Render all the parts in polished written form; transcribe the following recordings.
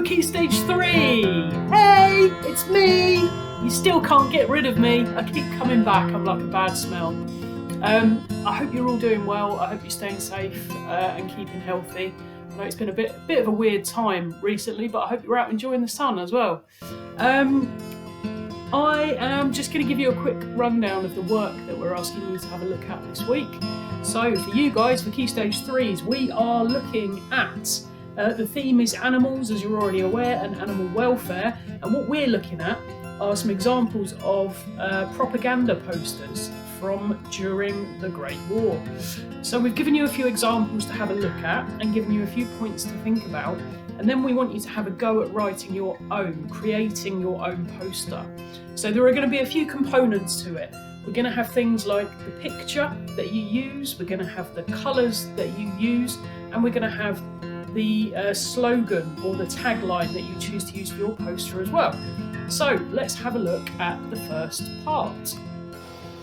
KS3! Hey, it's me! You still can't get rid of me. I keep coming back, I'm like a bad smell. I hope you're all doing well, I hope you're staying safe and keeping healthy. I know it's been a bit of a weird time recently, but I hope you're out enjoying the sun as well. I am just going to give you a quick rundown of the work that we're asking you to have a look at this week. So for you guys, for Key Stage 3s, we are looking at, the theme is animals, as you're already aware, and animal welfare. And what we're looking at are some examples of propaganda posters from during the Great War. So we've given you a few examples to have a look at and given you a few points to think about. And then we want you to have a go at writing your own, creating your own poster. So there are going to be a few components to it. We're going to have things like the picture that you use, we're going to have the colours that you use, and we're going to have the slogan or the tagline that you choose to use for your poster as well. So let's have a look at the first part.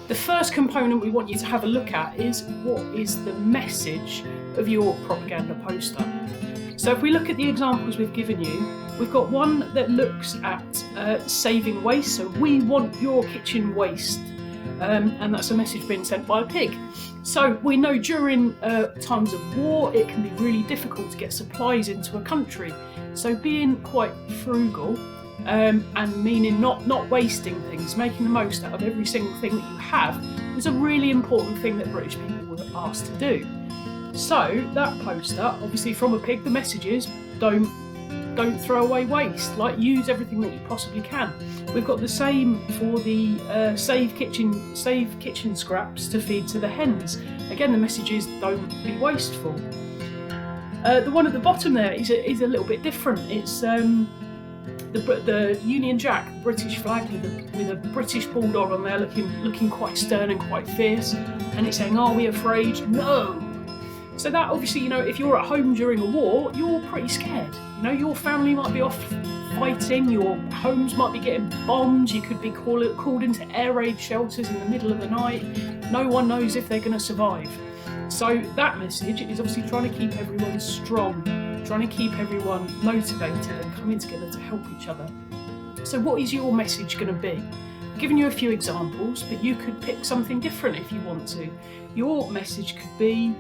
The first component we want you to have a look at is what is the message of your propaganda poster. So if we look at the examples we've given you, we've got one that looks at saving waste. So we want your kitchen waste, and that's a message being sent by a pig. So we know during times of war, it can be really difficult to get supplies into a country. So being quite frugal and meaning not wasting things, making the most out of every single thing that you have, was a really important thing that British people were asked to do. So that poster, obviously from a pig, the message is don't throw away waste, like use everything that you possibly can. We've got the same for the save kitchen scraps to feed to the hens. Again, the message is don't be wasteful. The one at the bottom there is a little bit different. It's the Union Jack, the British flag with a British bulldog on there, looking quite stern and quite fierce, and it's saying, "Are we afraid? No." So that obviously, if you're at home during a war, you're pretty scared. Your family might be off fighting, your homes might be getting bombed, you could be called into air raid shelters in the middle of the night. No one knows if they're going to survive. So that message is obviously trying to keep everyone strong, trying to keep everyone motivated and coming together to help each other. So what is your message going to be? I've given you a few examples, but you could pick something different if you want to. Your message could be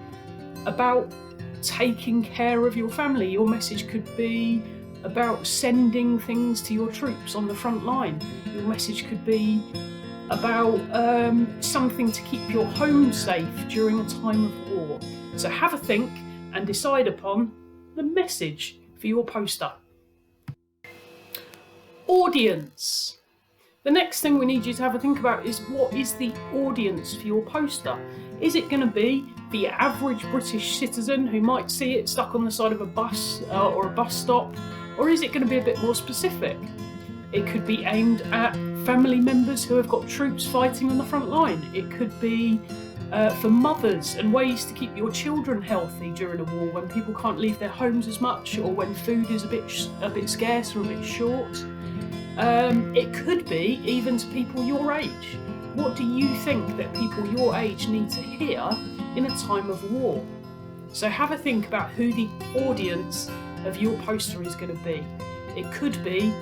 about taking care of your family. Your message could be about sending things to your troops on the front line. Your message could be about something to keep your home safe during a time of war. So have a think and decide upon the message for your poster. Audience. The next thing we need you to have a think about is what is the audience for your poster? Is it going to be the average British citizen who might see it stuck on the side of a bus or a bus stop? Or is it going to be a bit more specific? It could be aimed at family members who have got troops fighting on the front line. It could be for mothers and ways to keep your children healthy during a war when people can't leave their homes as much, or when food is a bit scarce or a bit short. It could be even to people your age. What do you think that people your age need to hear in a time of war? So have a think about who the audience of your poster is going to be. It could be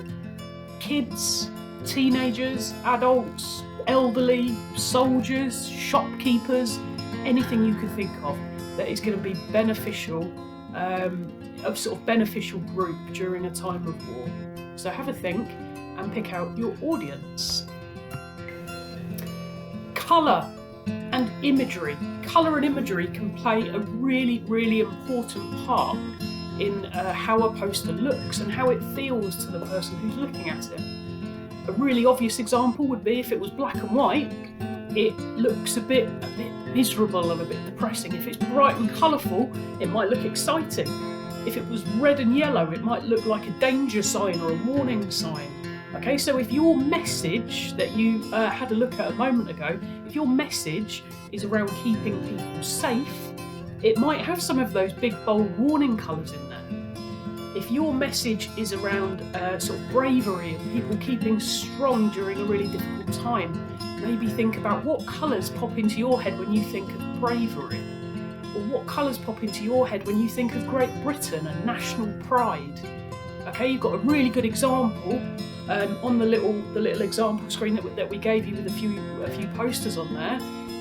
kids, teenagers, adults, elderly, soldiers, shopkeepers, anything you could think of that is going to be beneficial, a sort of beneficial group during a time of war. So have a think and pick out your audience. Colour and imagery. Colour and imagery can play a really, really important part in how a poster looks and how it feels to the person who's looking at it. A really obvious example would be if it was black and white, it looks a bit miserable and a bit depressing. If it's bright and colourful, it might look exciting. If it was red and yellow, it might look like a danger sign or a warning sign. Okay, so if your message that you had a look at a moment ago, if your message is around keeping people safe, it might have some of those big bold warning colours in there. If your message is around sort of bravery and people keeping strong during a really difficult time, maybe think about what colours pop into your head when you think of bravery, or what colours pop into your head when you think of Great Britain and national pride. Okay, you've got a really good example on the little example screen that we gave you with a few posters on there.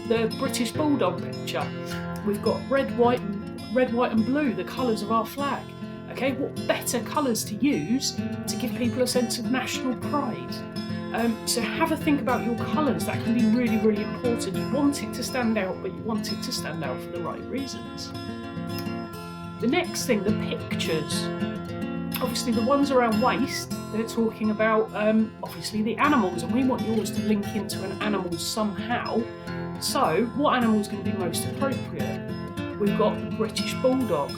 The British Bulldog picture. We've got red, white, and blue, the colours of our flag. Okay, what better colours to use to give people a sense of national pride? So have a think about your colours. That can be really, really important. You want it to stand out, but you want it to stand out for the right reasons. The next thing, the pictures. Obviously the ones around waste, they're talking about obviously the animals, and we want yours to link into an animal somehow. So what animal is going to be most appropriate? We've got the British Bulldog,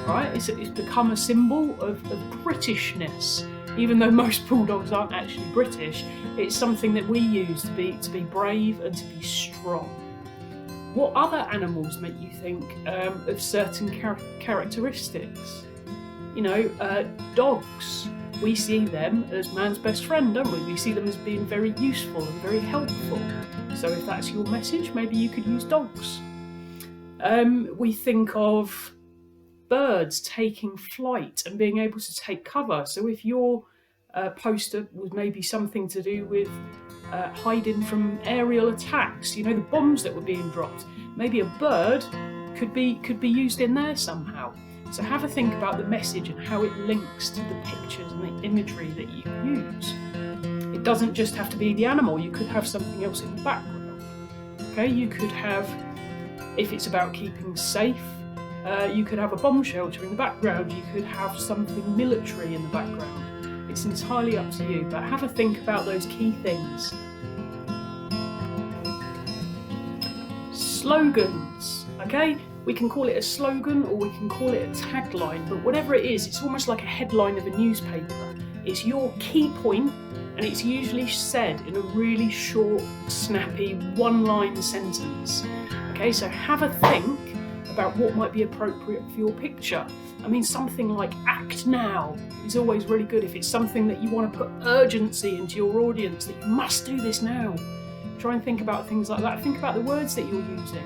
right? It's become a symbol of Britishness. Even though most bulldogs aren't actually British, it's something that we use to be brave and to be strong. What other animals make you think of certain characteristics? You know, dogs. We see them as man's best friend, don't we? We see them as being very useful and very helpful. So if that's your message, maybe you could use dogs. We think of birds taking flight and being able to take cover. So if your poster was maybe something to do with hiding from aerial attacks, you know, the bombs that were being dropped, maybe a bird could be used in there somehow. So have a think about the message and how it links to the pictures and the imagery that you use. It doesn't just have to be the animal, you could have something else in the background. Okay, you could have, if it's about keeping safe, you could have a bomb shelter in the background, you could have something military in the background. It's entirely up to you, but have a think about those key things. Slogans, okay? We can call it a slogan or we can call it a tagline, but whatever it is, it's almost like a headline of a newspaper. It's your key point, and it's usually said in a really short, snappy, one-line sentence. Okay, so have a think about what might be appropriate for your picture. I mean, something like act now is always really good if it's something that you want to put urgency into your audience, that you must do this now. Try and think about things like that. Think about the words that you're using.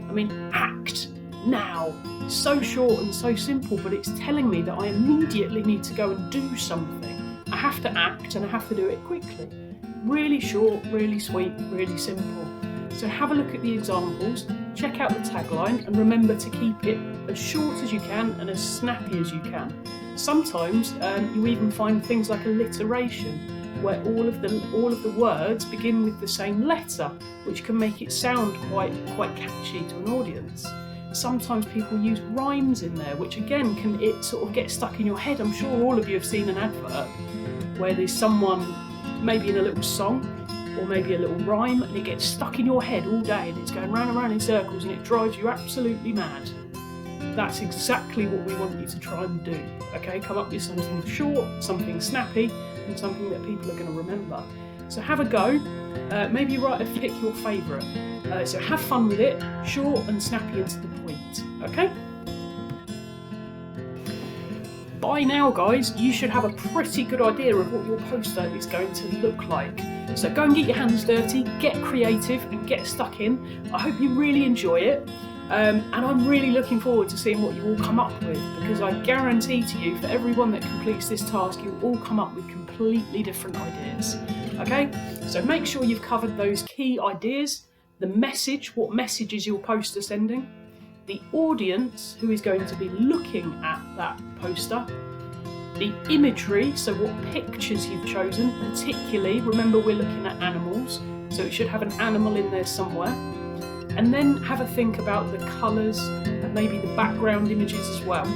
I mean, act now. So short and so simple, but it's telling me that I immediately need to go and do something. I have to act and I have to do it quickly. Really short, really sweet, really simple. So have a look at the examples, check out the tagline, and remember to keep it as short as you can and as snappy as you can. Sometimes you even find things like alliteration, where all of the words begin with the same letter, which can make it sound quite catchy to an audience. Sometimes people use rhymes in there, which again it sort of get stuck in your head. I'm sure all of you have seen an advert where there's someone maybe in a little song or maybe a little rhyme, and it gets stuck in your head all day and it's going round and round in circles and it drives you absolutely mad. That's exactly what we want you to try and do. Okay, come up with something short, something snappy, and something that people are going to remember. So have a go. Maybe pick your favourite. So have fun with it, short and snappy and to the point. Okay? By now, guys, you should have a pretty good idea of what your poster is going to look like. So go and get your hands dirty, get creative and get stuck in. I hope you really enjoy it. And I'm really looking forward to seeing what you all come up with, because I guarantee to you, for everyone that completes this task, you'll all come up with completely different ideas. Okay? So make sure you've covered those key ideas, the message, what message is your poster sending, the audience who is going to be looking at that poster, the imagery, so what pictures you've chosen, particularly, remember we're looking at animals, so it should have an animal in there somewhere. And then have a think about the colours and maybe the background images as well.